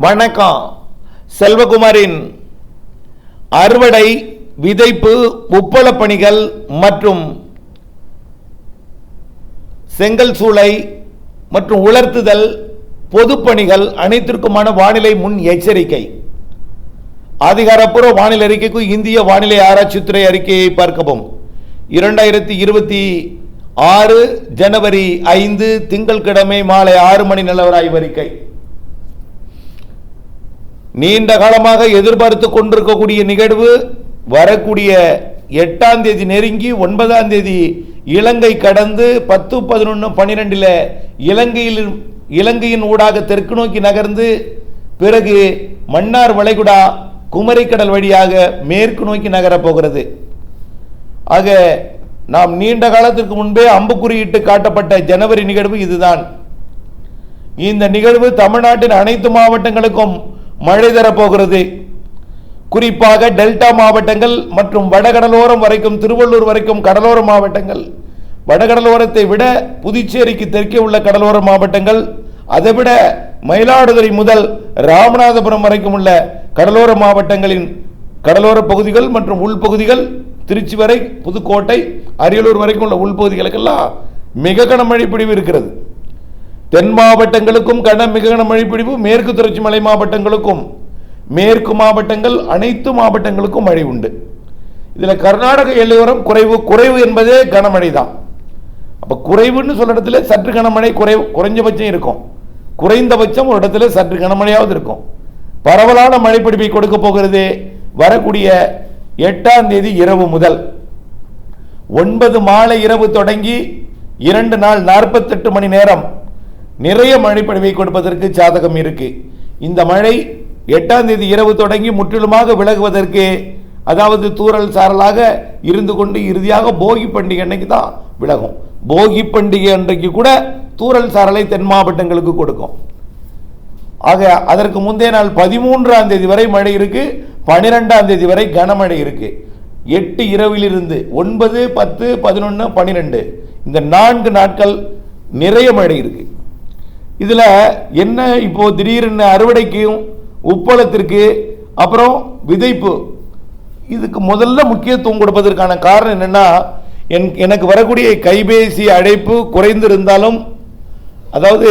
வணக்கம். செல்வகுமாரின் அறுவடை, விதைப்பு, உப்பள பணிகள் மற்றும் செங்கல் சூளை மற்றும் உலர்த்துதல், பொதுப்பணிகள் அனைத்திற்குமான வானிலை முன் எச்சரிக்கை. அதிகாரப்பூர்வ வானிலை அறிக்கைக்கு இந்திய வானிலை ஆராய்ச்சித்துறை அறிக்கையை பார்க்கவும். 2026 ஜனவரி 5 திங்கட்கிழமை மாலை 6 மணி நிலவர ஆய்வறிக்கை. நீண்ட காலமாக எதிர்பார்த்து கொண்டிருக்கக்கூடிய நிகழ்வு வரக்கூடிய 8ஆம் தேதி நெருங்கி 9ஆம் தேதி இலங்கை கடந்து 10, 11, 12 இலங்கையின் ஊடாக தெற்கு நோக்கி நகர்ந்து பிறகு மன்னார் வளைகுடா குமரிக்கடல் வழியாக மேற்கு நோக்கி நகரப் போகிறது. ஆக நாம் நீண்ட காலத்திற்கு முன்பே அம்புக்குறியிட்டு காட்டப்பட்ட ஜனவரி நிகழ்வு இதுதான். இந்த நிகழ்வு தமிழ்நாட்டின் அனைத்து மாவட்டங்களுக்கும் மழை தரப்போகிறது. குறிப்பாக டெல்டா மாவட்டங்கள் மற்றும் வடகடலோரம் வரைக்கும், திருவள்ளூர் வரைக்கும் கடலோர மாவட்டங்கள், வடகடலோரத்தை விட புதுச்சேரிக்கு தெற்கே உள்ள கடலோர மாவட்டங்கள், அதைவிட மயிலாடுதுறை முதல் ராமநாதபுரம் வரைக்கும் உள்ள கடலோர மாவட்டங்களின் கடலோர பகுதிகள் மற்றும் உள்பகுதிகள், திருச்சி வரை, புதுக்கோட்டை, அரியலூர் வரைக்கும் உள்ள உள்பகுதிகளுக்கெல்லாம் மிக கனமழை பிடிவு இருக்கிறது. தென் மாவட்டங்களுக்கும் மிக கனமழை பிடிவு, மேற்கு தொடர்ச்சி மலை மாவட்டங்களுக்கும், மேற்கு மாவட்டங்கள் அனைத்து மாவட்டங்களுக்கும் மழை உண்டு. இதில் கர்நாடக எல்லையோரம் குறைவு என்பதே கனமழை தான். அப்போ குறைவுன்னு சொல்ற இடத்துல சற்று கனமழை குறைஞ்சபட்சம் இருக்கும், குறைந்தபட்சம் ஒரு இடத்துல சற்று கனமழையாவது இருக்கும். பரவலான மழைப்பிடிப்பை கொடுக்க போகிறது வரக்கூடிய 8ஆம் தேதி இரவு முதல் 9 மாலை இரவு தொடங்கி 2 நாள் 48 மணி நேரம் நிறைய மழைப்பொழிவை கொடுப்பதற்கு சாதகம் இருக்கு. இந்த மழை 8ஆம் தேதி இரவு தொடங்கி முற்றிலுமாக விலகுவதற்கு, அதாவது தூறல் சாரலாக இருந்து கொண்டு இறுதியாக போகி பண்டிகை அன்னைக்கு தான் விலகும். போகி பண்டிகை அன்றைக்கு கூட தூறல் சாரலை தென் மாவட்டங்களுக்கு கொடுக்கும். ஆக அதற்கு முந்தைய நாள் 13ஆம் தேதி வரை மழை இருக்கு, 12ஆம் தேதி வரை கனமழை இருக்கு. 8 இரவிலிருந்து 9, 10, 11, 12 இந்த 4 நாட்கள் நிறைய மழை இருக்கு. இதுல என்ன, இப்போ திடீர்னு அறுவடைக்கும் உப்பளத்திற்கு அப்புறம் விதைப்பு, இதுக்கு முதல்ல முக்கியத்துவம் கொடுப்பதற்கான காரணம் என்னன்னா, எனக்கு வரக்கூடிய கைபேசி அழைப்பு குறைந்திருந்தாலும், அதாவது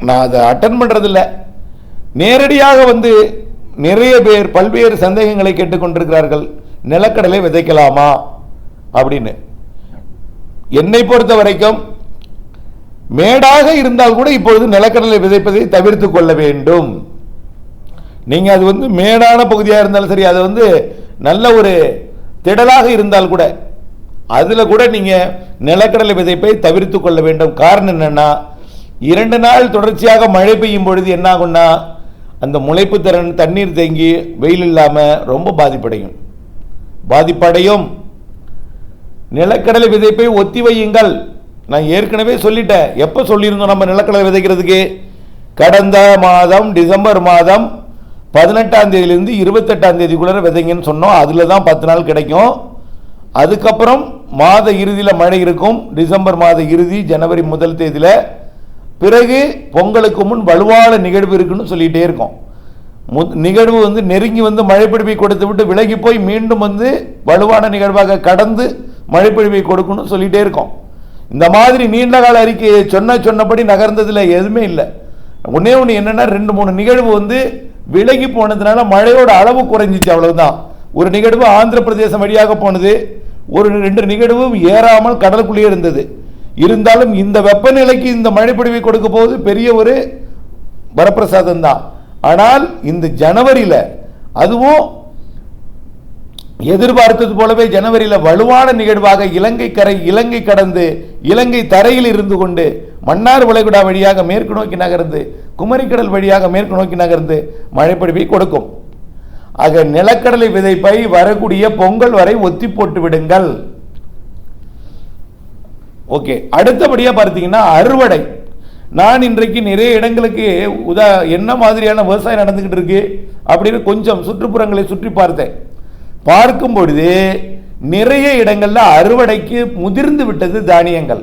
நான் அதை அட்டன் பண்றதில்லை, நேரடியாக வந்து நிறைய பேர் பல்வேறு சந்தேகங்களை கேட்டுக்கொண்டிருக்கிறார்கள். நிலக்கடலை விதைக்கலாமா அப்படின்னு. என்னை பொறுத்த வரைக்கும் மேடாக இருந்தால் கூட இப்பொழுது நிலக்கடலை விதைப்பதை தவிர்த்து கொள்ள வேண்டும். நீங்க அது வந்து மேடான பகுதியாக இருந்தாலும் சரி, அது வந்து நல்ல ஒரு திடலாக இருந்தால் கூட அதுல கூட நீங்க நிலக்கடலை விதைப்பை தவிர்த்து கொள்ள வேண்டும். காரணம் என்னன்னா, 2 நாள் தொடர்ச்சியாக மழை பெய்யும் பொழுது என்ன ஆகும்னா, அந்த முளைப்பு திறன் தண்ணீர் தேங்கி வெயில் இல்லாம ரொம்ப பாதிப்படையும். நிலக்கடலை விதைப்பை ஒத்தி வையுங்கள். நான் ஏற்கனவே சொல்லிட்டேன். எப்ப சொல்லியிருந்தோம் நம்ம நிலக்கடலை விதைக்கிறதுக்கு? கடந்த மாதம் டிசம்பர் மாதம் 18ஆம் தேதியிலிருந்து 28ஆம் தேதிக்குள்ள விதைங்கன்னு சொன்னோம். அதுல தான் 10 நாள் கிடைக்கும். அதுக்கப்புறம் மாத இறுதியில் மழை இருக்கும், டிசம்பர் மாத இறுதி, ஜனவரி 1 தேதியில. பிறகு பொங்கலுக்கு முன் வலுவான நிகழ்வு இருக்குன்னு சொல்லிட்டே இருக்கோம். நிகழ்வு வந்து நெருங்கி வந்து மழைப்பிடிப்பை கொடுத்து விட்டு விலகி போய் மீண்டும் வந்து வலுவான நிகழ்வாக கடந்து மழைப்பிடிப்பை கொடுக்கணும்னு சொல்லிட்டே இருக்கோம். இந்த மாதிரி நீண்ட கால அறிக்கையை சொன்னபடி நகர்ந்ததுல எதுவுமே இல்லை. ஒன்னே ஒன்று என்னன்னா, 2-3 நிகழ்வு வந்து விலகி போனதுனால மழையோட அளவு குறைஞ்சிச்சு, அவ்வளவுதான். ஒரு நிகழ்வு ஆந்திர பிரதேசம் வழியாக போனது, ஒரு 2 நிகழ்வு ஏறாமல் கடலுக்குள்ளேயே இருந்தது. இருந்தாலும் இந்த வெப்பநிலைக்கு இந்த மழைப்பொழிவை கொடுக்க போது பெரிய ஒரு வரப்பிரசாதம் தான். ஆனால் இந்த ஜனவரியில, அதுவும் எதிர்பார்த்தது போலவே ஜனவரியில வலுவான நிகழ்வாக இலங்கை கடந்து இலங்கை தரையில் இருந்து கொண்டு மன்னார் வளைகுடா வழியாக மேற்கு நோக்கி நகர்ந்து குமரிக்கடல் வழியாக மேற்கு நோக்கி நகர்ந்து மழைப்பொழிவை கொடுக்கும். ஆக நிலக்கடலை விதைப்பை வரக்கூடிய பொங்கல் வரை ஒத்தி போட்டு விடுங்கள். ஓகே. அடுத்தபடியா பார்த்தீங்கன்னா அறுவடை. நான் இன்றைக்கு நிறைய இடங்களுக்கு என்ன மாதிரியான விவசாயம் நடந்துகிட்டு இருக்கு அப்படின்னு கொஞ்சம் சுற்றுப்புறங்களை சுற்றி பார்த்தேன். பார்க்கும் பொழுது நிறைய இடங்கள்ல அறுவடைக்கு முதிர்ந்து விட்டது தானியங்கள்.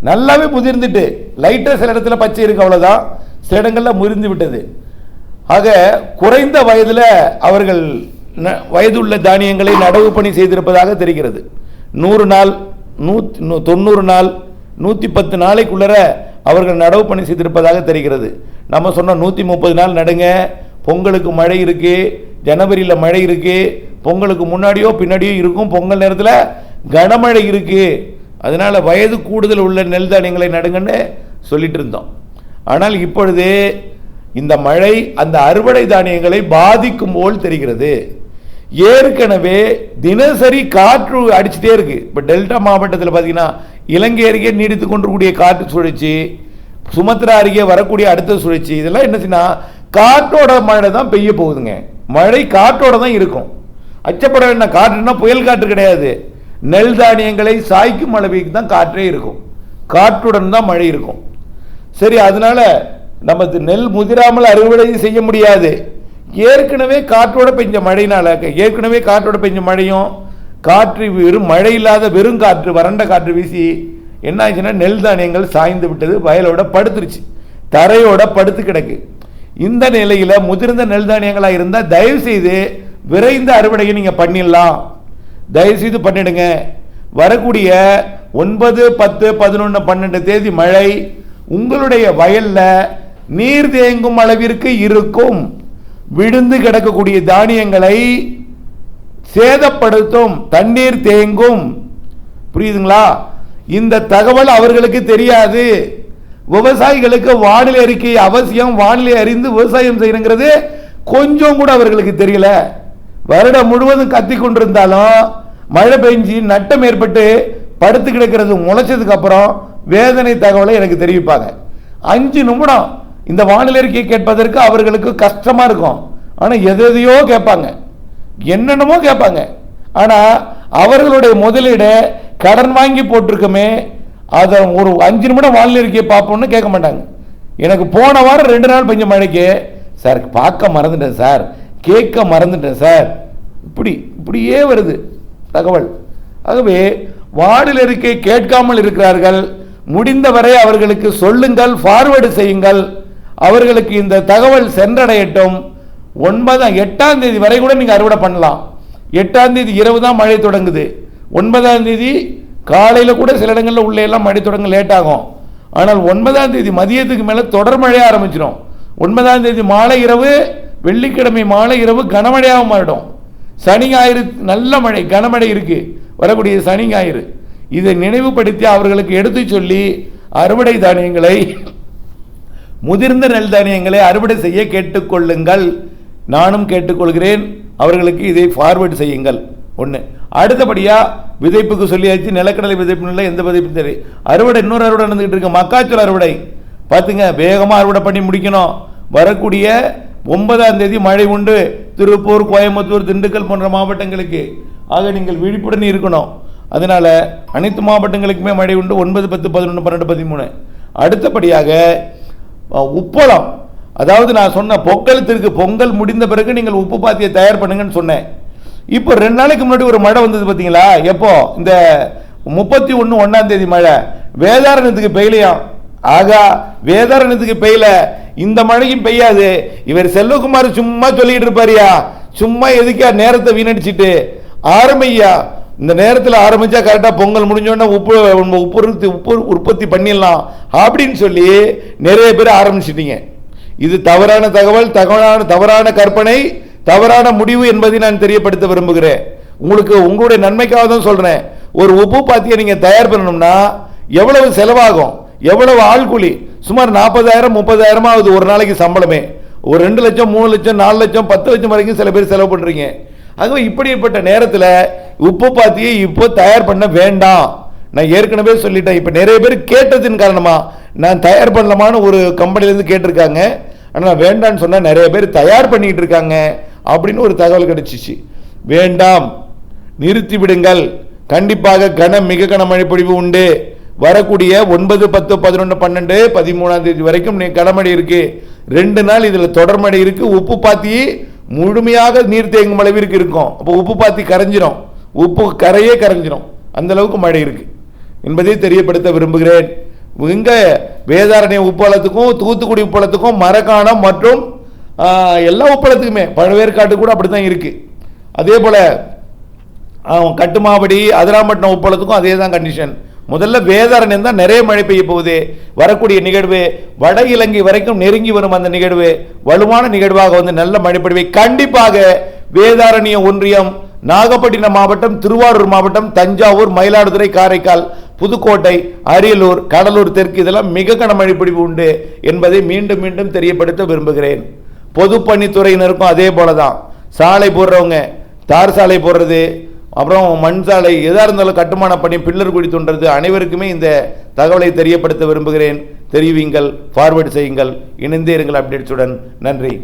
நல்லாவே முதிர்ந்துட்டு, லைட்டா சில இடத்துல பச்சை இருக்கு, அவ்வளவுதான். சில இடங்கள்ல முதிர்ந்து விட்டது. ஆக குறைந்த வயதில் அவர்கள் வயதுள்ள தானியங்களை நடவு பணி செய்திருப்பதாக தெரிகிறது. 100 நாள் 90 நாள் 110 நாளைக்குள்ளர அவர்கள் நடவு பணி செய்திருப்பதாக தெரிகிறது. நம்ம சொன்னோம் 130 நாள் நடுங்க, பொங்கலுக்கு மழை இருக்கு, ஜனவரியில் மழை இருக்கு, பொங்கலுக்கு முன்னாடியோ பின்னாடியோ இருக்கும், பொங்கல் நேரத்தில் கனமழை இருக்கு, அதனால வயது கூடுதல் உள்ள நெல் தானியங்களை நடுங்கன்னு சொல்லிட்டு இருந்தோம். ஆனால் இப்பொழுது இந்த மழை அந்த அறுவடை தானியங்களை பாதிக்கும் போல் தெரிகிறது. ஏற்கனவே தினசரி காற்று அடிச்சுட்டே இருக்கு. இப்போ டெல்டா மாவட்டத்தில் பார்த்தீங்கன்னா இலங்கை அருகே நீடித்து கொண்டிருக்கூடிய காற்று சுழற்சி, சுமத்ரா அருகே வரக்கூடிய அடுத்த சுழற்சி, இதெல்லாம் என்னச்சுன்னா காற்றோட மழை தான் பெய்ய போகுதுங்க. மழை காற்றோட தான் இருக்கும். அச்சப்பட வேண்டிய காற்றுனா புயல் காற்று கிடையாது. நெல் தானியங்களை சாய்க்கும் அளவுக்கு தான் காற்றே இருக்கும். காற்றுடன் தான் மழை இருக்கும். சரி, அதனால நமது நெல் முதிராமல் அறுவடை செய்ய முடியாது. ஏற்கனவே காற்றோட பெஞ்ச மழையினால, ஏற்கனவே காற்றோட பெஞ்ச மழையும் காற்று வெறும் மழை இல்லாத வெறும் காற்று வறண்ட காற்று வீசி என்ன ஆச்சுன்னா நெல் தானியங்கள் சாய்ந்து விட்டது, வயலோட படுத்துருச்சு, தரையோட படுத்து கிடக்கு. இந்த நிலையில முதிர்ந்த நெல் தானியங்களாக இருந்தால் தயவு செய்து விரைந்த அறுவடையை நீங்க பண்ணிடலாம், தயவு செய்து பண்ணிடுங்க. வரக்கூடிய 9, 10, 11, 12 தேதி மழை உங்களுடைய வயல்ல நீர் தேங்கும் அளவிற்கு இருக்கும். விழுந்து கிடக்கக்கூடிய தானியங்களை சேதப்படுத்தும், தண்ணீர் தேங்கும். புரியுதுங்களா? இந்த தகவல் அவர்களுக்கு தெரியாது. விவசாயிகளுக்கு வானிலை அறிக்கை அவசியம், வானிலை அறிந்து விவசாயம் செய்யணுங்கிறது கொஞ்சம் கூட அவர்களுக்கு தெரியல. வருடம் முழுவதும் கத்தி கொண்டிருந்தாலும் மழை பெஞ்சு நட்டம் ஏற்பட்டு படுத்து கிடக்கிறது முளைச்சதுக்கு அப்புறம் வேதனை தகவலை எனக்கு தெரிவிப்பாங்க. 5 நிமிடம் இந்த வானிலை அறிக்கை கேட்பதற்கு அவர்களுக்கு கஷ்டமா இருக்கும். ஆனா எதையோ கேட்பாங்க, என்னென்னமோ கேட்பாங்க. ஆனா அவர்களுடைய முதலீடு கடன் வாங்கி போட்டிருக்குமே, அதை ஒரு 5 நிமிடம் வானிலை அறிக்கையை பார்ப்போம்னு கேட்க மாட்டாங்க. எனக்கு போன வாரம் 2 நாள் பெஞ்ச மழைக்கு சார் பார்க்க மறந்துட்டேன் சார், கேட்க மறந்துட்டேன் சார், இப்படியே வருது தகவல். ஆகவே வானிலை அறிக்கை கேட்காமல் இருக்கிறார்கள். முடிந்தவரை அவர்களுக்கு சொல்லுங்கள், ஃபார்வர்டு செய்யுங்கள், அவர்களுக்கு இந்த தகவல் சென்றடையட்டும். 8ஆம் தேதி வரை கூட நீங்க அறுவடை பண்ணலாம். 8ஆம் தேதி இரவு தான் மழை தொடங்குது. 9ஆம் தேதி காலையில் கூட சில இடங்களில் உள்ள எல்லாம் மழை தொடங்க லேட் ஆகும். ஆனால் 9ஆம் தேதி மதியத்துக்கு மேலே தொடர் மழையாக ஆரம்பிச்சிடும். 9ஆம் தேதி மாலை இரவு, வெள்ளிக்கிழமை மாலை இரவு கனமழையாக மாறிடும். சனி ஞாயிறு நல்ல மழை கனமழை இருக்கு வரக்கூடிய சனி ஞாயிறு. இதை நினைவுபடுத்தி அவர்களுக்கு எடுத்து சொல்லி அறுவடை தானியங்களை, முதிர்ந்த நெல் தானியங்களை அறுவடை செய்ய கேட்டுக்கொள்ளுங்கள். நானும் கேட்டுக்கொள்கிறேன். அவர்களுக்கு இதை ஃபார்வர்டு செய்யுங்கள். ஒன்று. அடுத்தபடியா விதைப்புக்கு சொல்லியாச்சு, நிலக்கடலை விதைப்பு எந்த விதைப்பு தெரியும். அறுவடை இன்னொரு அறுவடை நடந்துகிட்டு இருக்கு, மக்காச்சோள அறுவடை. பார்த்துங்க, வேகமாக அறுவடை பண்ணி முடிக்கணும். வரக்கூடிய 9ஆம் தேதி மழை உண்டு திருப்பூர், கோயம்புத்தூர், திண்டுக்கல் போன்ற மாவட்டங்களுக்கு. ஆக நீங்கள் விழிப்புடன் இருக்கணும். அதனால அனைத்து மாவட்டங்களுக்குமே மழை உண்டு. 9, 10, 11, 12, 13. அடுத்தபடியாக உப்பளம், அதாவது நான் சொன்ன பொங்கல் முடிந்த பிறகு நீங்கள் உப்பு பாத்தியை தயார் பண்ணுங்கன்னு சொன்னேன். இப்போ 2 நாளைக்கு முன்னாடி ஒரு மழை வந்தது பார்த்தீங்களா? எப்போ? இந்த 31 1ஆம் தேதி மழை வேதாரண்யத்துக்கு பெய்யலையாம். ஆகா, வேதாரண்யத்துக்கு பெய்யல, இந்த மழையும் பெய்யாது. இவர் செல்வகுமார் சும்மா சொல்லிட்டு இருப்பாரியா, சும்மா எதுக்கா நேரத்தை வீணடிச்சிட்டு ஆரம்பியா. இந்த நேரத்தில் ஆரம்பிச்சா கரெக்டாக பொங்கல் முடிஞ்சோன்னா உப்பு உற்பத்தி பண்ணிடலாம் அப்படின்னு சொல்லி நிறைய பேர் ஆரம்பிச்சிட்டீங்க. இது தவறான தகவல், தவறான கற்பனை, தவறான முடிவு என்பதை நான் தெரியப்படுத்த விரும்புகிறேன். உங்களுடைய நன்மைக்காக தான் சொல்றேன். ஒரு உப்பு பாத்தியை நீங்க தயார் பண்ணணும்னா எவ்வளவு செலவாகும், எவ்வளவு ஆள்கூலி? சுமார் 40,000 30,000 ஆகுது ஒரு நாளைக்கு சம்பளமே. ஒரு 2 லட்சம் 3 லட்சம் 4 லட்சம் 10 லட்சம் வரைக்கும் சில பேர் செலவு பண்றீங்க. ஆகவே இப்படிப்பட்ட நேரத்தில் உப்பு பாத்தியை இப்போ தயார் பண்ண வேண்டாம். நான் ஏற்கனவே சொல்லிட்டேன். இப்போ நிறைய பேர் கேட்டதின் காரணமா நான் தயார் பண்ணலாமான்னு ஒரு கம்பெனிலேருந்து கேட்டிருக்காங்க. ஆனால் வேண்டான்னு சொன்னால் நிறைய பேர் தயார் பண்ணிட்டு இருக்காங்க அப்படின்னு ஒரு தகவல் கிடைச்சிச்சு. வேண்டாம், நிறுத்தி விடுங்கள். கண்டிப்பாக மிக கனமழை பொழிவு உண்டு. வரக்கூடிய 9, 10, 11, 12, 13ஆம் தேதி வரைக்கும் கனமழை இருக்கு. 2 நாள் இதில் தொடர்மழை இருக்கு. உப்பு பாத்தி முழுமையாக நீர் தேங்கும் அளவிற்கு இருக்கும். அப்போ உப்பு பாத்தி கரைஞ்சிரும், உப்பு கரையே கரைஞ்சிரும், அந்த அளவுக்கு மழை இருக்கு என்பதை தெரியப்படுத்த விரும்புகிறேன். இங்க வேதாரண்ய உப்பளத்துக்கும் தூத்துக்குடி உப்பளத்துக்கும் மரக்காணம் மற்றும் எல்லா உப்பளத்துக்குமே பழவேற்காட்டு கூட அப்படி தான் இருக்குது. அதே போல் கட்டுமாவடி அதிராம்பட்டினம் உப்பளத்துக்கும் அதே தான் கண்டிஷன். முதல்ல வேதாரண்யம் தான் நிறைய மழை பெய்ய போகுது. வரக்கூடிய நிகழ்வு வட இலங்கை வரைக்கும் நெருங்கி வரும். அந்த நிகழ்வு வலுவான நிகழ்வாக வந்து நல்ல மழைப்பொழிவை கண்டிப்பாக வேதாரண்ய ஒன்றியம், நாகப்பட்டினம் மாவட்டம், திருவாரூர் மாவட்டம், தஞ்சாவூர், மயிலாடுதுறை, காரைக்கால், புதுக்கோட்டை, அரியலூர், கடலூர் தெற்கு இதெல்லாம் மிக கனமழை பொழிவு உண்டு என்பதை மீண்டும் மீண்டும் தெரியப்படுத்த விரும்புகிறேன். பொதுப்பணித்துறையினருக்கும் அதே போல தான். சாலை போடுறவங்க, தார் சாலை போடுறது, அப்புறம் மண் சாலை, எதாக இருந்தாலும் கட்டுமான பணி, பில்லர் குழி தோன்றது, அனைவருக்குமே இந்த தகவலை தெரியப்படுத்த விரும்புகிறேன். தெரிவிங்கள், ஃபார்வர்ட் செய்யுங்கள், இணைந்தே இருங்கள் அப்டேட்ஸுடன். நன்றி.